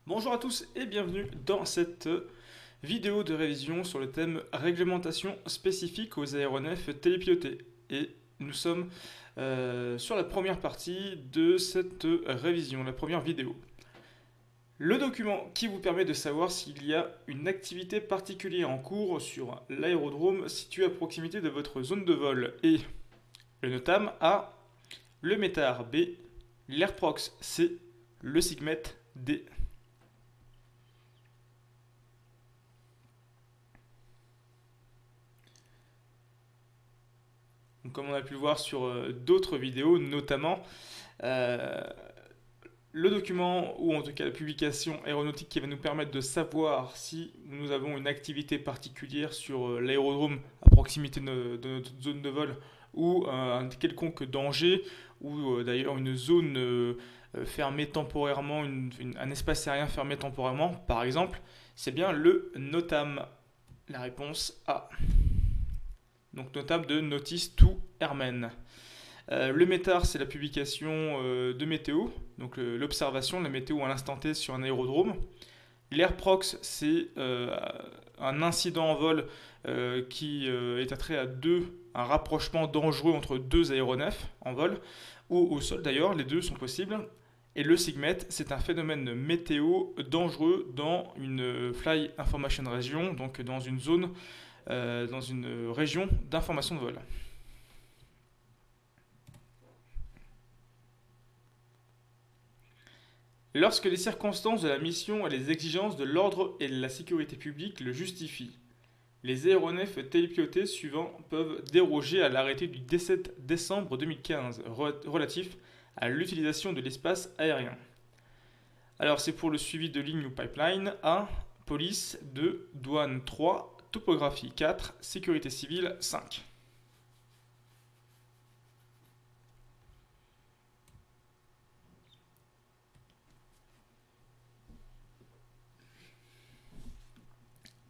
Bonjour à tous et bienvenue dans cette vidéo de révision sur le thème réglementation spécifique aux aéronefs télépilotés. Et nous sommes sur la première partie de cette révision, la première vidéo. Le document qui vous permet de savoir s'il y a une activité particulière en cours sur l'aérodrome situé à proximité de votre zone de vol est le NOTAM A, le METAR B, l'AirProx C, le SIGMET D. Donc, comme on a pu le voir sur d'autres vidéos, notamment euh, le document ou en tout cas la publication aéronautique qui va nous permettre de savoir si nous avons une activité particulière sur l'aérodrome à proximité de notre zone de vol ou un quelconque danger ou d'ailleurs une zone fermée temporairement, un espace aérien fermé temporairement par exemple, c'est bien le NOTAM. La réponse A. Donc notable de Notice to Airmen. Le METAR, c'est la publication de météo, donc l'observation de la météo à l'instant T sur un aérodrome. L'AirProx, c'est un incident en vol qui est attrait à un rapprochement dangereux entre deux aéronefs en vol, ou au sol d'ailleurs, les deux sont possibles. Et le SIGMET, c'est un phénomène météo dangereux dans une Fly Information Region, donc dans une zone, dans une région d'information de vol. Lorsque les circonstances de la mission et les exigences de l'ordre et de la sécurité publique le justifient, les aéronefs télépilotés suivants peuvent déroger à l'arrêté du 17 décembre 2015 relatif à l'utilisation de l'espace aérien. Alors c'est pour le suivi de lignes ou pipeline. 1. Police. 2. Douane. 3. Topographie. 4. Sécurité civile. 5.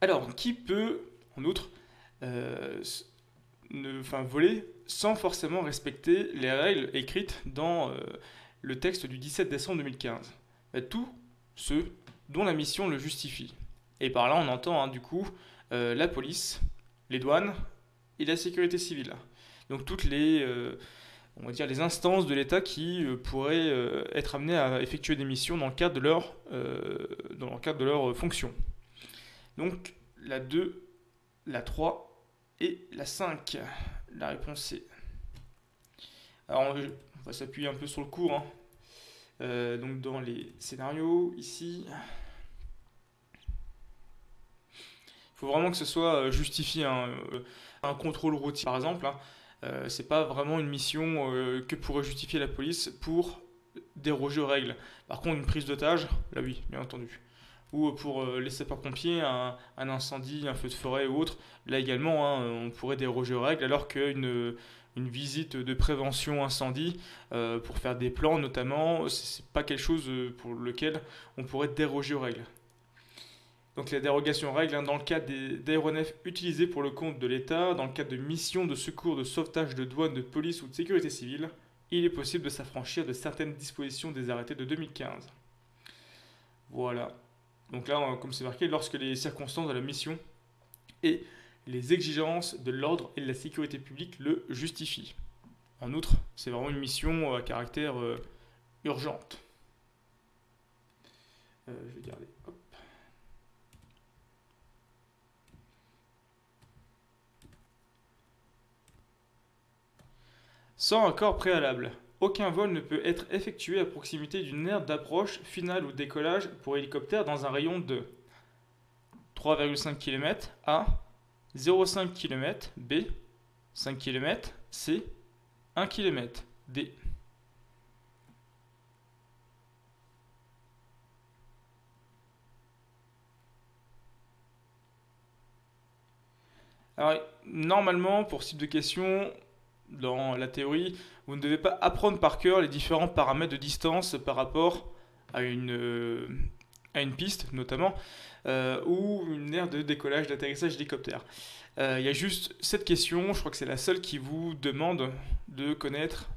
Alors, qui peut, en outre, euh, voler sans forcément respecter les règles écrites dans le texte du 17 décembre 2015? Tous ceux dont la mission le justifie. Et par là, on entend du coup la police, les douanes et la sécurité civile. Donc toutes on va dire les instances de l'État qui pourraient être amenées à effectuer des missions dans le cadre dans le cadre de leur fonction. Donc la 2, la 3 et la 5. La réponse est. Alors on va s'appuyer un peu sur le cours. Donc dans les scénarios, ici, il faut vraiment que ce soit justifié. Un contrôle routier, par exemple, c'est pas vraiment une mission que pourrait justifier la police pour déroger aux règles. Par contre, une prise d'otage, là oui, bien entendu. Ou pour les sapeurs-pompiers, un incendie, un feu de forêt ou autre, là également, on pourrait déroger aux règles, alors qu'une visite de prévention incendie, pour faire des plans notamment, c'est pas quelque chose pour lequel on pourrait déroger aux règles. Donc la dérogation aux règles, dans le cadre d'aéronefs utilisés pour le compte de l'État, dans le cadre de missions de secours, de sauvetage, de douane, de police ou de sécurité civile, il est possible de s'affranchir de certaines dispositions des arrêtés de 2015. Voilà. Donc là, comme c'est marqué, lorsque les circonstances de la mission et les exigences de l'ordre et de la sécurité publique le justifient. En outre, c'est vraiment une mission à caractère urgente. Je vais garder. Hop. Sans accord préalable, aucun vol ne peut être effectué à proximité d'une aire d'approche, finale ou décollage pour hélicoptère dans un rayon de 3,5 km A, 0,5 km B, 5 km C, 1 km D. Alors, normalement, pour ce type de question, dans la théorie, vous ne devez pas apprendre par cœur les différents paramètres de distance par rapport à une piste, notamment, ou une aire de décollage, d'atterrissage d'hélicoptère. Il y a juste cette question, je crois que c'est la seule qui vous demande de connaître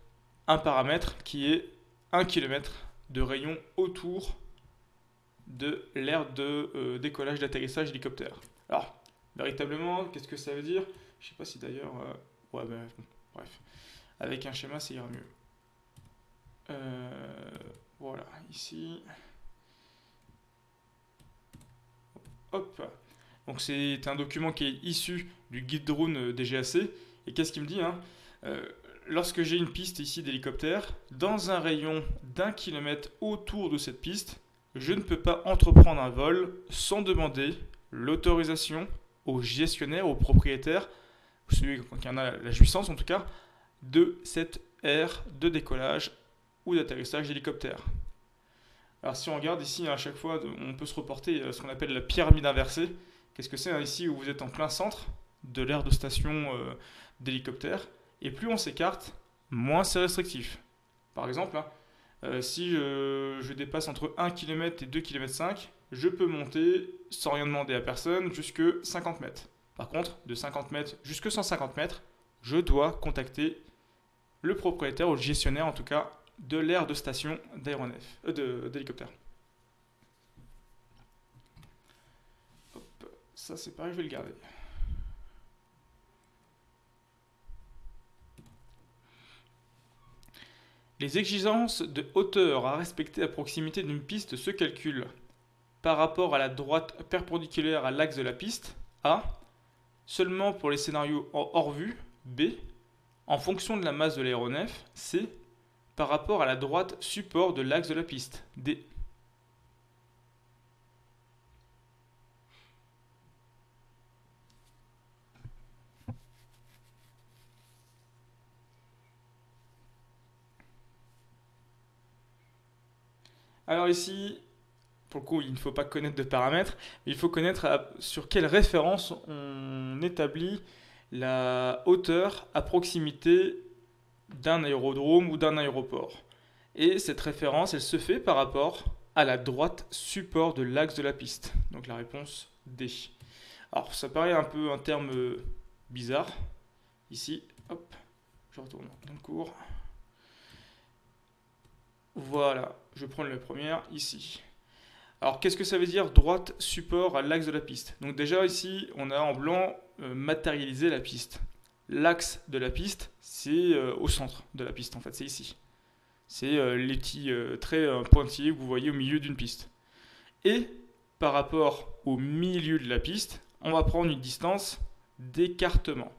un paramètre qui est 1 km de rayon autour de l'aire de décollage d'atterrissage d'hélicoptère. Alors, véritablement, qu'est-ce que ça veut dire? Je sais pas si d'ailleurs... ouais, bon, bref. Avec un schéma, ça ira mieux. Voilà, ici. Hop. Donc c'est un document qui est issu du guide drone des GAC. Et qu'est-ce qu'il me dit, hein? Lorsque j'ai une piste ici d'hélicoptère, dans un rayon d'1 kilomètre autour de cette piste, je ne peux pas entreprendre un vol sans demander l'autorisation au gestionnaire, au propriétaire, celui qui en a la jouissance en tout cas, de cette aire de décollage ou d'atterrissage d'hélicoptère. Alors si on regarde ici, à chaque fois, on peut se reporter à ce qu'on appelle la pyramide inversée. Qu'est-ce que c'est, hein, ici où vous êtes en plein centre de l'aire de station d'hélicoptère. Et plus on s'écarte, moins c'est restrictif. Par exemple, hein, si je dépasse entre 1 km et 2 km 5, je peux monter sans rien demander à personne jusque 50 mètres. Par contre, de 50 mètres jusque 150 mètres, je dois contacter le propriétaire ou le gestionnaire en tout cas de l'aire de station d'hélicoptère. Ça c'est pareil, je vais le garder. Les exigences de hauteur à respecter à proximité d'une piste se calculent par rapport à la droite perpendiculaire à l'axe de la piste, A, seulement pour les scénarios hors vue, B, en fonction de la masse de l'aéronef, C, par rapport à la droite support de l'axe de la piste, D. Alors ici, pour le coup, il ne faut pas connaître de paramètres, mais il faut connaître sur quelle référence on établit la hauteur à proximité d'un aérodrome ou d'un aéroport. Et cette référence, elle se fait par rapport à la droite support de l'axe de la piste. Donc la réponse D. Alors ça paraît un peu un terme bizarre. Ici, hop, je retourne dans le cours. Voilà, je prends la première ici. Alors qu'est-ce que ça veut dire droite support à l'axe de la piste? Donc déjà ici, on a en blanc matérialisé la piste. L'axe de la piste, c'est au centre de la piste en fait, c'est ici. C'est les petits traits pointillés que vous voyez au milieu d'une piste. Et par rapport au milieu de la piste, on va prendre une distance d'écartement.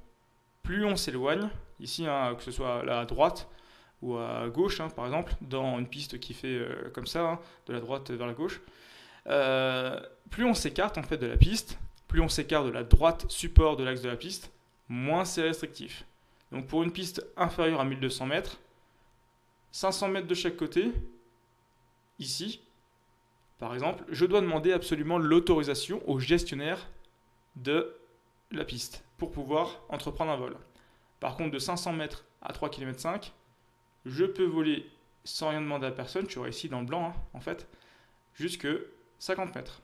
Plus on s'éloigne, ici, hein, que ce soit à droite ou à gauche, hein, par exemple, dans une piste qui fait comme ça, hein, de la droite vers la gauche, plus on s'écarte en fait de la piste, plus on s'écarte de la droite support de l'axe de la piste, moins c'est restrictif. Donc pour une piste inférieure à 1200 mètres, 500 mètres de chaque côté, ici, par exemple, je dois demander absolument l'autorisation au gestionnaire de la piste pour pouvoir entreprendre un vol. Par contre, de 500 mètres à 3 km 5, je peux voler sans rien demander à personne, tu vois ici dans le blanc, hein, en fait, jusque 50 mètres.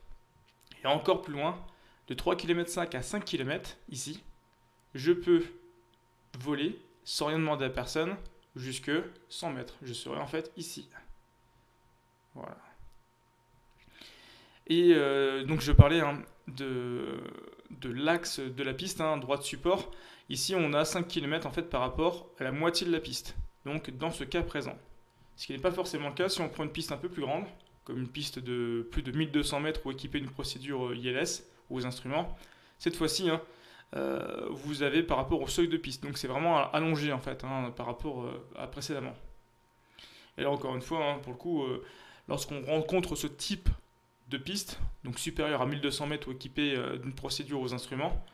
Et encore plus loin, de 3 km 5 à 5 km, ici, je peux voler sans rien demander à personne jusque 100 mètres. Je serai en fait ici. Voilà. Et donc je parlais hein, de l'axe de la piste, hein, droite support. Ici on a 5 km en fait par rapport à la moitié de la piste. Donc dans ce cas présent. Ce qui n'est pas forcément le cas si on prend une piste un peu plus grande, comme une piste de plus de 1200 mètres ou équipée d'une procédure ILS ou aux instruments. Cette fois-ci, hein, vous avez par rapport au seuil de piste. Donc c'est vraiment allongé en fait hein, par rapport à précédemment. Et là encore une fois, hein, pour le coup, lorsqu'on rencontre ce type de piste, donc supérieure à 1200 mètres ou équipée d'une procédure aux instruments,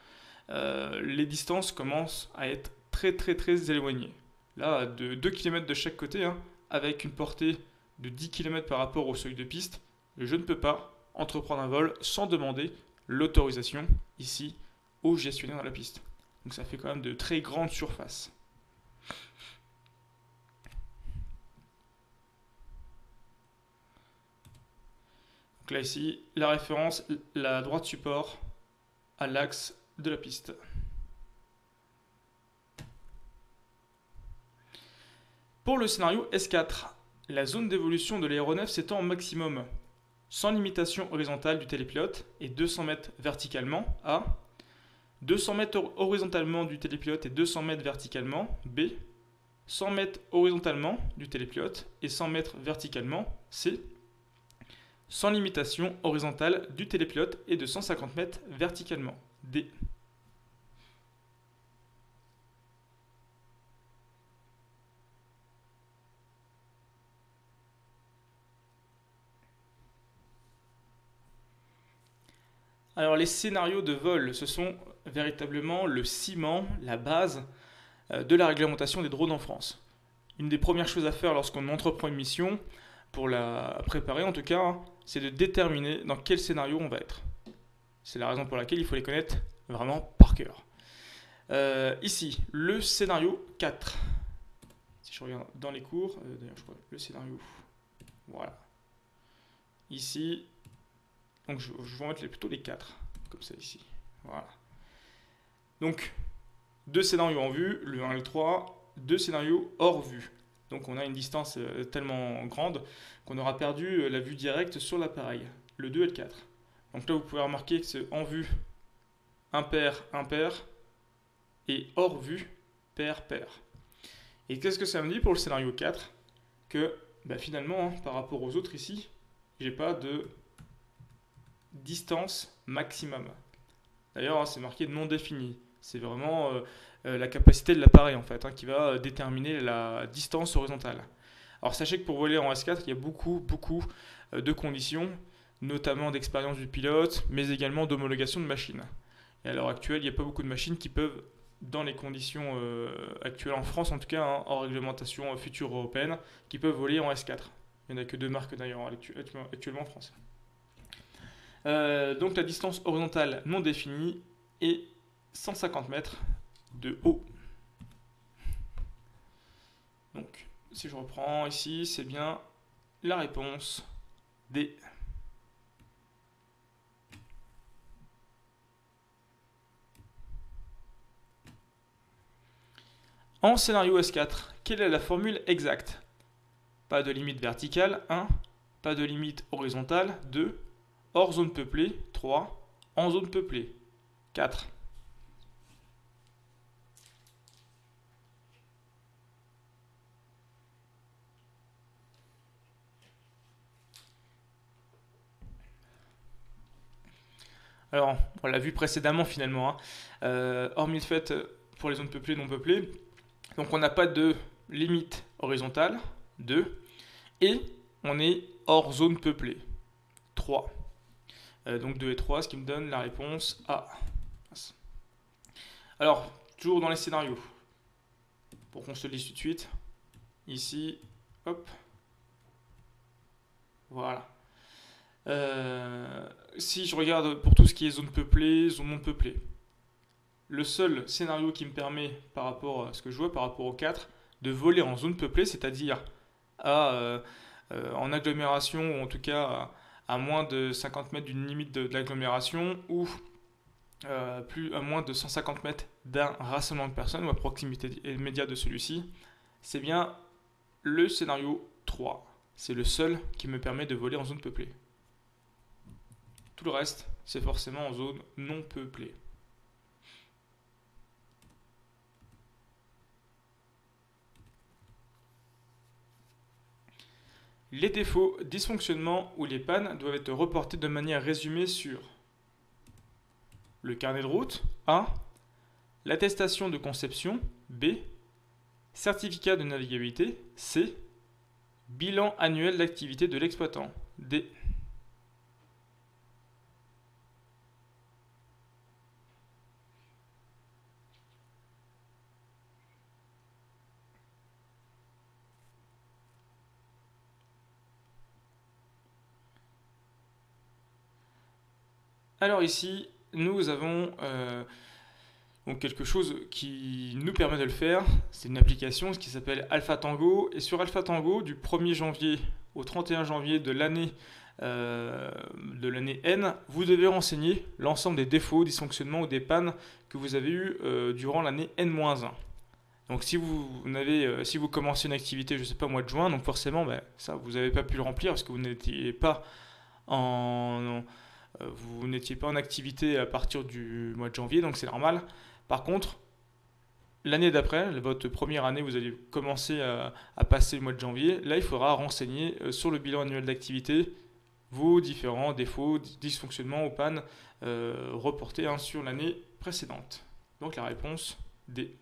les distances commencent à être très très très éloignées. Là, de 2 km de chaque côté, hein, avec une portée de 10 km par rapport au seuil de piste, je ne peux pas entreprendre un vol sans demander l'autorisation ici au gestionnaire de la piste. Donc ça fait quand même de très grandes surfaces. Donc là ici, la référence, la droite support à l'axe de la piste. Pour le scénario S4, la zone d'évolution de l'aéronef s'étend au maximum sans limitation horizontale du télépilote et 200 mètres verticalement. A. 200 mètres horizontalement du télépilote et 200 mètres verticalement. B. 100 mètres horizontalement du télépilote et 100 mètres verticalement. C. Sans limitation horizontale du télépilote et de 150 mètres verticalement. D. Alors les scénarios de vol, ce sont véritablement le ciment, la base de la réglementation des drones en France. Une des premières choses à faire lorsqu'on entreprend une mission, pour la préparer en tout cas, hein, c'est de déterminer dans quel scénario on va être. C'est la raison pour laquelle il faut les connaître vraiment par cœur. Ici, le scénario 4. Si je regarde dans les cours, d'ailleurs je crois le scénario, voilà. Ici, donc je vais en mettre plutôt les 4, comme ça ici. Voilà. Donc, 2 scénarios en vue, le 1 et le 3, 2 scénarios hors vue. Donc on a une distance tellement grande qu'on aura perdu la vue directe sur l'appareil, le 2 et le 4. Donc là vous pouvez remarquer que c'est en vue, impair, et hors vue, pair. Et qu'est-ce que ça me dit pour le scénario 4? Que finalement, hein, par rapport aux autres ici, j'ai pas de distance maximum. D'ailleurs, hein, c'est marqué non défini. C'est vraiment la capacité de l'appareil en fait, hein, qui va déterminer la distance horizontale. Alors sachez que pour voler en S4, il y a beaucoup de conditions, notamment d'expérience du pilote, mais également d'homologation de machines. Et à l'heure actuelle, il n'y a pas beaucoup de machines qui peuvent, dans les conditions actuelles en France en tout cas, hein, en réglementation future européenne, qui peuvent voler en S4. Il n'y en a que 2 marques d'ailleurs actuellement en France. Donc la distance horizontale non définie est 150 mètres de haut. Donc si je reprends ici, c'est bien la réponse D. En scénario S4, quelle est la formule exacte? Pas de limite verticale, 1. Pas de limite horizontale, 2. Hors zone peuplée, 3. En zone peuplée, 4. Alors, on l'a vu précédemment finalement, hein. Hormis le fait pour les zones peuplées, non peuplées, donc on n'a pas de limite horizontale, 2, et on est hors zone peuplée, 3. Donc 2 et 3, ce qui me donne la réponse A. Alors, toujours dans les scénarios, pour qu'on se le dise tout de suite, ici, hop, voilà. Si je regarde pour tout ce qui est zone peuplée, zone non peuplée, le seul scénario qui me permet, par rapport à ce que je vois, par rapport au 4, de voler en zone peuplée, c'est-à-dire en agglomération, ou en tout cas à moins de 50 mètres d'une limite de l'agglomération, ou à moins de 150 mètres d'un rassemblement de personnes, ou à proximité immédiate de celui-ci, c'est bien le scénario 3. C'est le seul qui me permet de voler en zone peuplée. Tout le reste, c'est forcément en zone non peuplée. Les défauts, dysfonctionnements ou les pannes doivent être reportés de manière résumée sur le carnet de route, A, l'attestation de conception, B, certificat de navigabilité, C, bilan annuel d'activité de l'exploitant, D. Alors ici, nous avons donc quelque chose qui nous permet de le faire. C'est une application qui s'appelle Alpha Tango. Et sur Alpha Tango, du 1er janvier au 31 janvier de l'année N, vous devez renseigner l'ensemble des défauts, dysfonctionnements ou des pannes que vous avez eu durant l'année N-1. Donc si vous commencez une activité, je ne sais pas, au mois de juin, donc forcément, ça, vous n'avez pas pu le remplir parce que vous n'étiez pas vous n'étiez pas en activité à partir du mois de janvier, donc c'est normal. Par contre, l'année d'après, votre première année, vous allez commencer à passer le mois de janvier. Là, il faudra renseigner sur le bilan annuel d'activité vos différents défauts, dysfonctionnements ou pannes reportés sur l'année précédente. Donc la réponse D.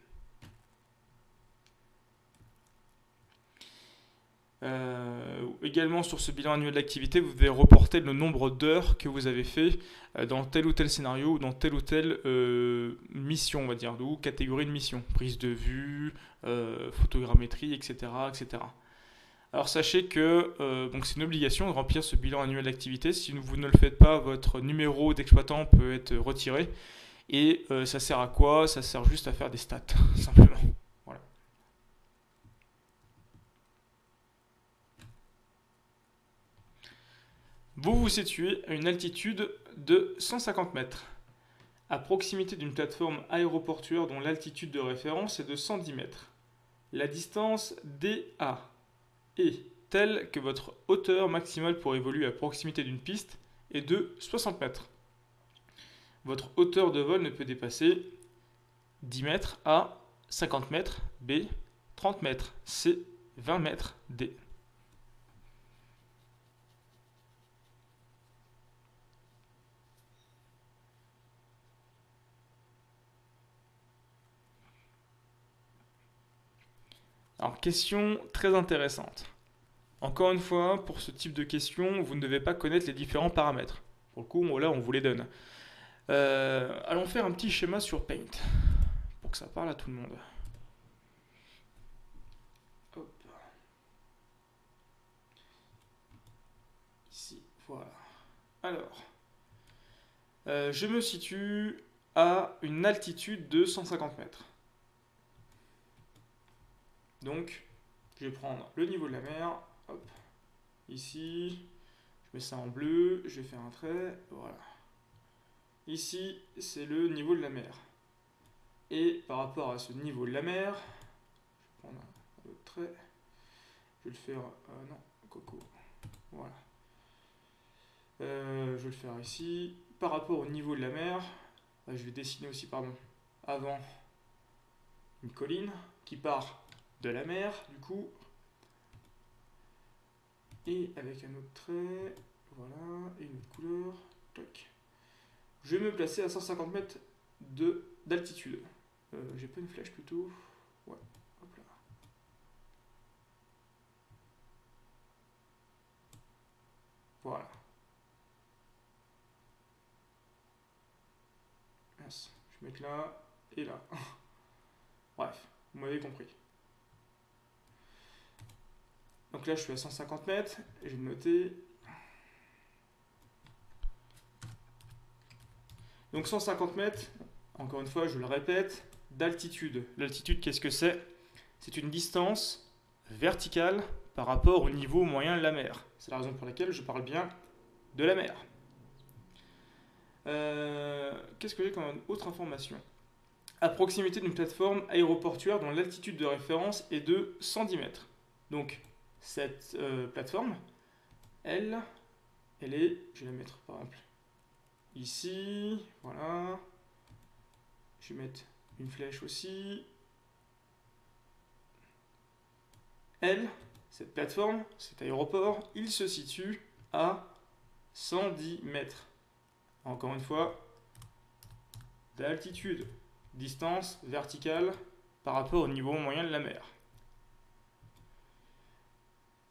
Également sur ce bilan annuel d'activité, vous devez reporter le nombre d'heures que vous avez fait dans tel ou tel scénario ou dans telle ou telle mission, on va dire, ou catégorie de mission, prise de vue, photogrammétrie, etc., etc. Alors sachez que donc c'est une obligation de remplir ce bilan annuel d'activité. Si vous ne le faites pas, votre numéro d'exploitant peut être retiré. Et ça sert à quoi? Ça sert juste à faire des stats, simplement. Voilà. Vous vous situez à une altitude de 150 mètres, à proximité d'une plateforme aéroportuaire dont l'altitude de référence est de 110 mètres. La distance DA est telle que votre hauteur maximale pour évoluer à proximité d'une piste est de 60 mètres. Votre hauteur de vol ne peut dépasser 10 mètres A, 50 mètres B, 30 mètres C, 20 mètres D. Alors, question très intéressante. Encore une fois, pour ce type de question, vous ne devez pas connaître les différents paramètres. Pour le coup, là, on vous les donne. Allons faire un petit schéma sur Paint, pour que ça parle à tout le monde. Hop. Ici, voilà. Alors, je me situe à une altitude de 150 mètres. Donc, je vais prendre le niveau de la mer, hop, ici, je mets ça en bleu, je vais faire un trait, voilà. Ici, c'est le niveau de la mer. Et par rapport à ce niveau de la mer, je vais prendre un autre trait, je vais le faire, non, coco, voilà. Je vais le faire ici. Par rapport au niveau de la mer, je vais dessiner aussi, avant une colline qui part de la mer, du coup, et avec un autre trait, voilà, et une autre couleur, toc. Je vais me placer à 150 mètres d'altitude. J'ai pas une flèche plutôt, ouais, hop là. Voilà. Mince, je vais mettre là et là. Bref, vous m'avez compris. Donc là, je suis à 150 mètres, et je vais noter. Donc 150 mètres, encore une fois, je le répète, d'altitude. L'altitude, qu'est-ce que c'est? C'est une distance verticale par rapport au niveau moyen de la mer. C'est la raison pour laquelle je parle bien de la mer. Qu'est-ce que j'ai comme autre information? À proximité d'une plateforme aéroportuaire dont l'altitude de référence est de 110 mètres. Donc, cette plateforme, elle est, je vais la mettre par exemple ici, voilà. Je vais mettre une flèche aussi. Elle, cette plateforme, cet aéroport, il se situe à 110 mètres. Encore une fois, d'altitude, distance verticale par rapport au niveau moyen de la mer.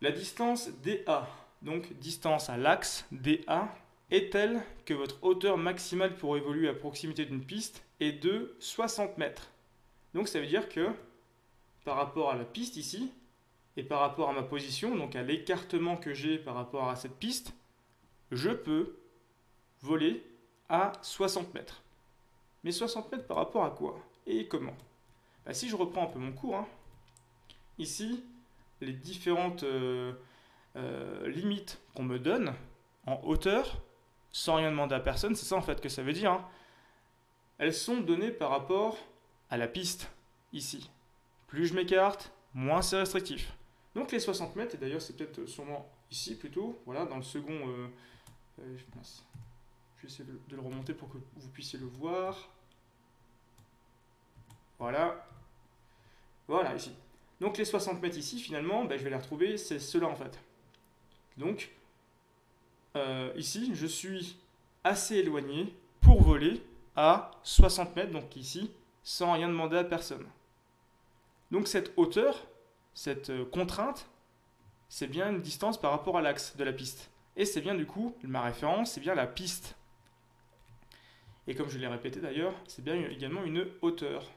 La distance DA, donc distance à l'axe DA, est telle que votre hauteur maximale pour évoluer à proximité d'une piste est de 60 mètres. Donc ça veut dire que par rapport à la piste ici, et par rapport à ma position, donc à l'écartement que j'ai par rapport à cette piste, je peux voler à 60 mètres. Mais 60 mètres par rapport à quoi? Et comment? Si je reprends un peu mon cours, ici, les différentes limites qu'on me donne en hauteur, sans rien demander à personne, c'est ça en fait que ça veut dire, elles sont données par rapport à la piste, ici. Plus je m'écarte, moins c'est restrictif. Donc les 60 mètres, et d'ailleurs c'est peut-être sûrement ici plutôt, voilà, dans le second mince. Je vais essayer de le remonter pour que vous puissiez le voir. Voilà. Voilà, ici. Donc les 60 mètres ici, finalement, ben, je vais les retrouver, c'est ceux-là en fait. Donc, ici, je suis assez éloigné pour voler à 60 mètres, donc ici, sans rien demander à personne. Donc cette hauteur, cette contrainte, c'est bien une distance par rapport à l'axe de la piste. Et c'est bien du coup, ma référence, c'est bien la piste. Et comme je l'ai répété d'ailleurs, c'est bien également une hauteur.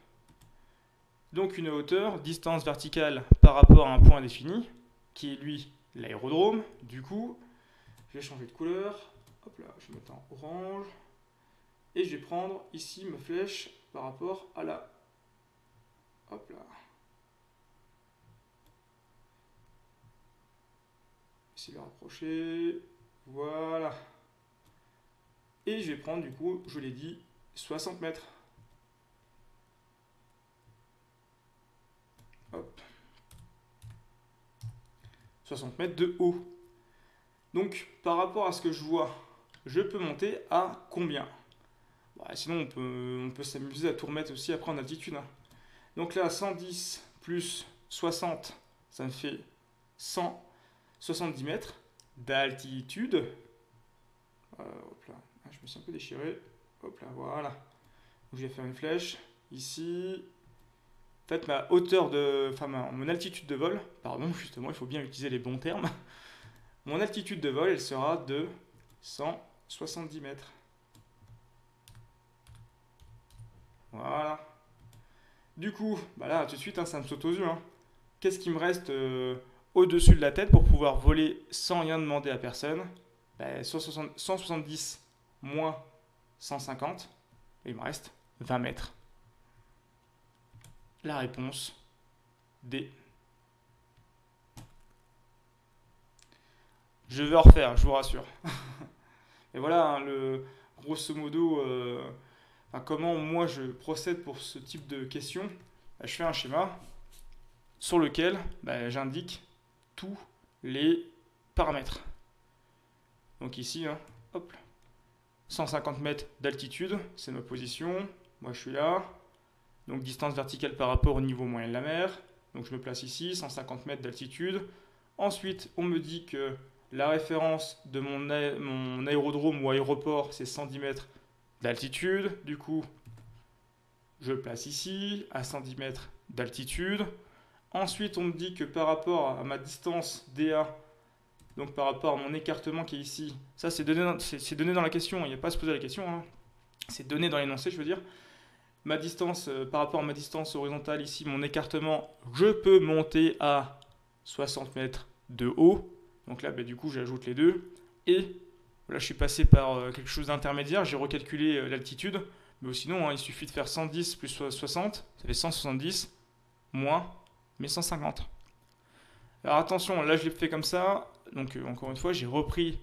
Donc une hauteur, distance verticale par rapport à un point défini, qui est lui l'aérodrome. Du coup, je vais changer de couleur. Hop là, je vais mettre en orange. Et je vais prendre ici ma flèche par rapport à la... Hop là. Essayer de le rapprocher. Voilà. Et je vais prendre du coup, je l'ai dit, 60 mètres. Hop. 60 mètres de haut. Donc, par rapport à ce que je vois, je peux monter à combien? Bah, sinon, on peut s'amuser à tout remettre aussi après en altitude. Hein. Donc là, 110 plus 60, ça me fait 170 mètres d'altitude. Hop là, je me suis un peu déchiré. Hop là, voilà. Donc, je vais faire une flèche ici. En fait, ma hauteur de... Enfin, mon altitude de vol, pardon, justement, il faut bien utiliser les bons termes. Mon altitude de vol, elle sera de 170 mètres. Voilà. Du coup, bah là, tout de suite, hein, ça me saute aux yeux. Hein. Qu'est-ce qui me reste au-dessus de la tête pour pouvoir voler sans rien demander à personne? Bah, 170 moins 150, et il me reste 20 mètres. La réponse D. Je vais en refaire, je vous rassure. Et voilà, hein, grosso modo, comment moi je procède pour ce type de questions. Bah, je fais un schéma sur lequel bah, j'indique tous les paramètres. Donc ici, hein, hop, 150 mètres d'altitude, c'est ma position. Moi je suis là. Donc distance verticale par rapport au niveau moyen de la mer. Donc je me place ici, 150 mètres d'altitude. Ensuite, on me dit que la référence de mon aérodrome ou aéroport, c'est 110 mètres d'altitude. Du coup, je le place ici, à 110 mètres d'altitude. Ensuite, on me dit que par rapport à ma distance DA, donc par rapport à mon écartement qui est ici, ça c'est donné dans la question, il n'y a pas à se poser la question, hein. C'est donné dans l'énoncé, je veux dire. Ma distance, par rapport à ma distance horizontale ici, mon écartement, je peux monter à 60 mètres de haut. Donc là, bah, du coup, j'ajoute les deux. Et là, je suis passé par quelque chose d'intermédiaire. J'ai recalculé l'altitude. Mais sinon, hein, il suffit de faire 110 plus 60. Ça fait 170 moins mes 150. Alors attention, là, je l'ai fait comme ça. Donc, encore une fois, j'ai repris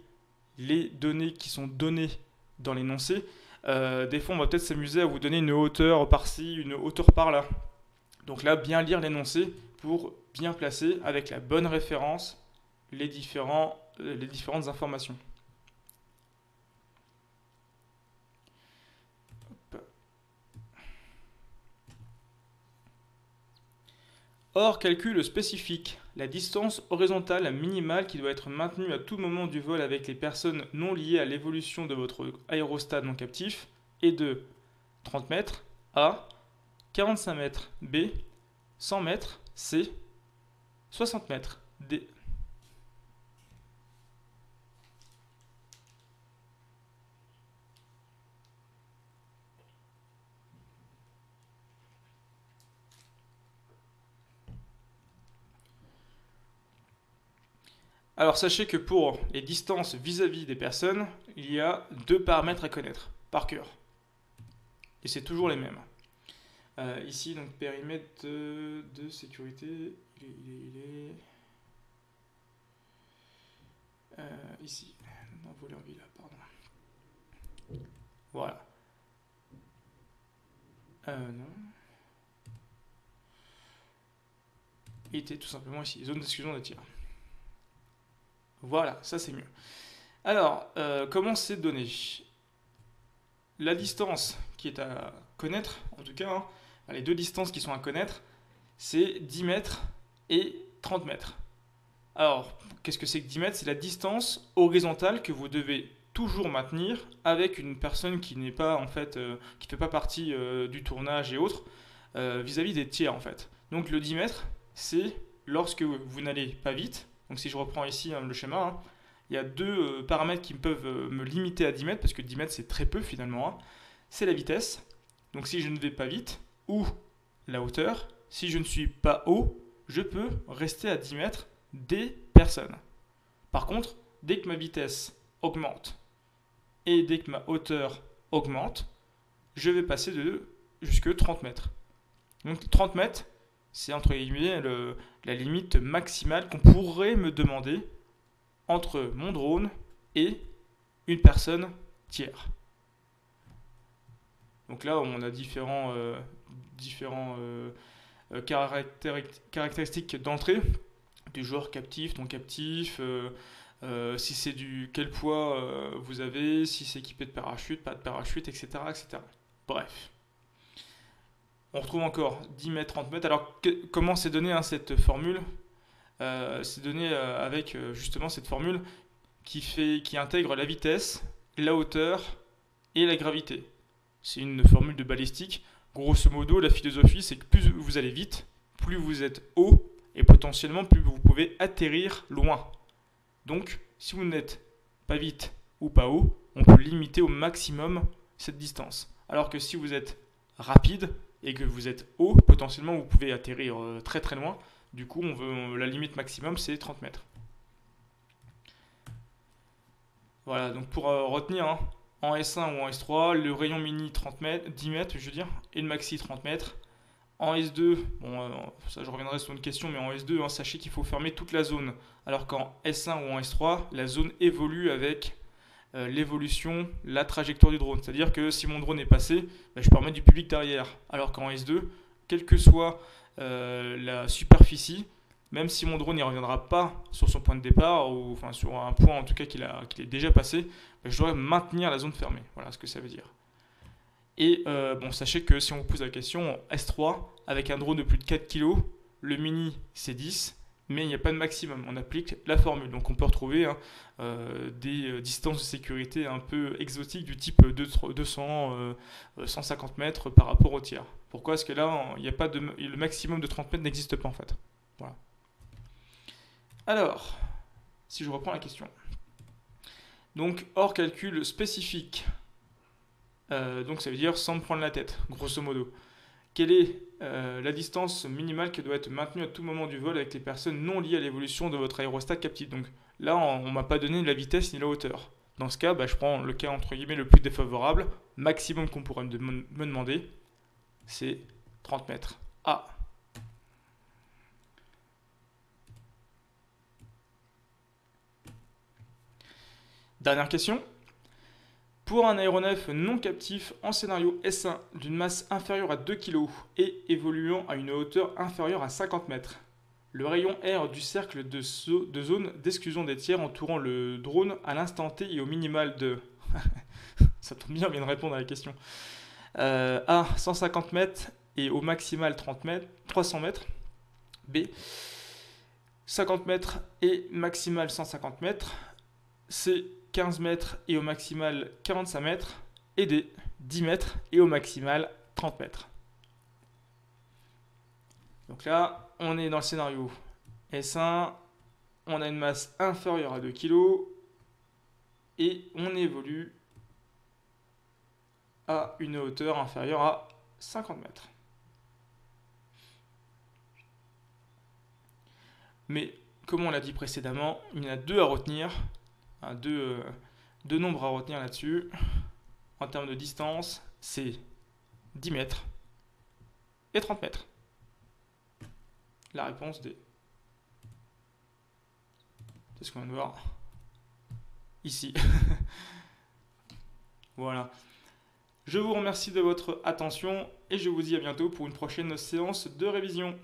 les données qui sont données dans l'énoncé. Des fois, on va peut-être s'amuser à vous donner une hauteur par-ci, une hauteur par-là. Donc là, bien lire l'énoncé pour bien placer avec la bonne référence les différentes informations. Hop. Or, calcul spécifique. La distance horizontale minimale qui doit être maintenue à tout moment du vol avec les personnes non liées à l'évolution de votre aérostat non captif est de 30 mètres A, 45 mètres B, 100 mètres C, 60 mètres D. Alors sachez que pour les distances vis-à-vis des personnes, il y a deux paramètres à connaître par cœur. Et c'est toujours les mêmes. Ici, donc périmètre de sécurité, il est ici, dans voleur villa, pardon. Voilà. Non. Il était tout simplement ici, zone d'exclusion de tir. Voilà, ça c'est mieux. Alors, comment c'est donné? La distance qui est à connaître, en tout cas, hein, les deux distances qui sont à connaître, c'est 10 mètres et 30 mètres. Alors, qu'est-ce que c'est que 10 mètres? C'est la distance horizontale que vous devez toujours maintenir avec une personne qui n'est pas, en fait, qui ne fait pas partie du tournage et autres, vis-à-vis des tiers, en fait. Donc, le 10 mètres, c'est lorsque vous n'allez pas vite. Donc, si je reprends ici le schéma, hein, il y a deux paramètres qui peuvent me limiter à 10 mètres, parce que 10 mètres, c'est très peu finalement, hein. C'est la vitesse. Donc, si je ne vais pas vite, ou la hauteur. Si je ne suis pas haut, je peux rester à 10 mètres des personnes. Par contre, dès que ma vitesse augmente et dès que ma hauteur augmente, je vais passer de jusque 30 mètres. Donc 30 mètres, c'est entre guillemets la limite maximale qu'on pourrait me demander entre mon drone et une personne tiers. Donc là, on a différents caractéristiques d'entrée, du genre captif, non captif, si c'est quel poids vous avez, si c'est équipé de parachute, pas de parachute, etc., etc. Bref. On retrouve encore 10 mètres, 30 mètres. Alors, comment c'est donné, hein, cette formule? C'est donné avec justement cette formule qui intègre la vitesse, la hauteur et la gravité. C'est une formule de balistique. Grosso modo, la philosophie, c'est que plus vous allez vite, plus vous êtes haut, et potentiellement plus vous pouvez atterrir loin. Donc, si vous n'êtes pas vite ou pas haut, on peut limiter au maximum cette distance. Alors que si vous êtes rapide et que vous êtes haut, potentiellement vous pouvez atterrir très très loin. Du coup, la limite maximum, c'est 30 mètres. Voilà, donc pour retenir, hein, en S1 ou en S3, le rayon mini 30 mètres, 10 mètres, je veux dire, et le maxi 30 mètres. En S2, bon, ça je reviendrai sur une question, mais en S2, hein, sachez qu'il faut fermer toute la zone. Alors qu'en S1 ou en S3, la zone évolue avec l'évolution, la trajectoire du drone. C'est-à-dire que si mon drone est passé, je peux remettre du public derrière. Alors qu'en S2, quelle que soit la superficie, même si mon drone ne reviendra pas sur son point de départ, ou enfin sur un point en tout cas qu'il est déjà passé, je dois maintenir la zone fermée. Voilà ce que ça veut dire. Et bon, sachez que si on vous pose la question, S3, avec un drone de plus de 4 kg, le mini c'est 10, mais il n'y a pas de maximum, on applique la formule. Donc on peut retrouver des distances de sécurité un peu exotiques du type 200, 150 mètres par rapport au tiers. Pourquoi? Parce que là, il n'y a pas le maximum de 30 mètres n'existe pas en fait. Voilà. Alors, si je reprends la question. Donc, hors calcul spécifique, donc ça veut dire sans me prendre la tête, grosso modo. Quelle est la distance minimale qui doit être maintenue à tout moment du vol avec les personnes non liées à l'évolution de votre aérostat captif? Donc là, on ne m'a pas donné la vitesse ni la hauteur. Dans ce cas, je prends le cas entre guillemets le plus défavorable. Maximum qu'on pourrait me demander, c'est 30 mètres. Ah. Dernière question. Pour un aéronef non captif en scénario S1 d'une masse inférieure à 2 kg et évoluant à une hauteur inférieure à 50 mètres, le rayon R du cercle de zone d'exclusion des tiers entourant le drone à l'instant T et au minimal de... Ça tombe bien, on vient de répondre à la question. A, 150 mètres et au maximal 300 mètres. B, 50 mètres et maximal 150 mètres. C, 15 mètres et au maximal 45 mètres. Et D, 10 mètres et au maximal 30 mètres. Donc là, on est dans le scénario S1, on a une masse inférieure à 2 kg et on évolue à une hauteur inférieure à 50 mètres. Mais, comme on l'a dit précédemment, il y en a deux à retenir, deux nombres à retenir là-dessus. En termes de distance, c'est 10 mètres et 30 mètres. La réponse D. C'est ce qu'on vient de voir ici. Voilà. Je vous remercie de votre attention et je vous dis à bientôt pour une prochaine séance de révision.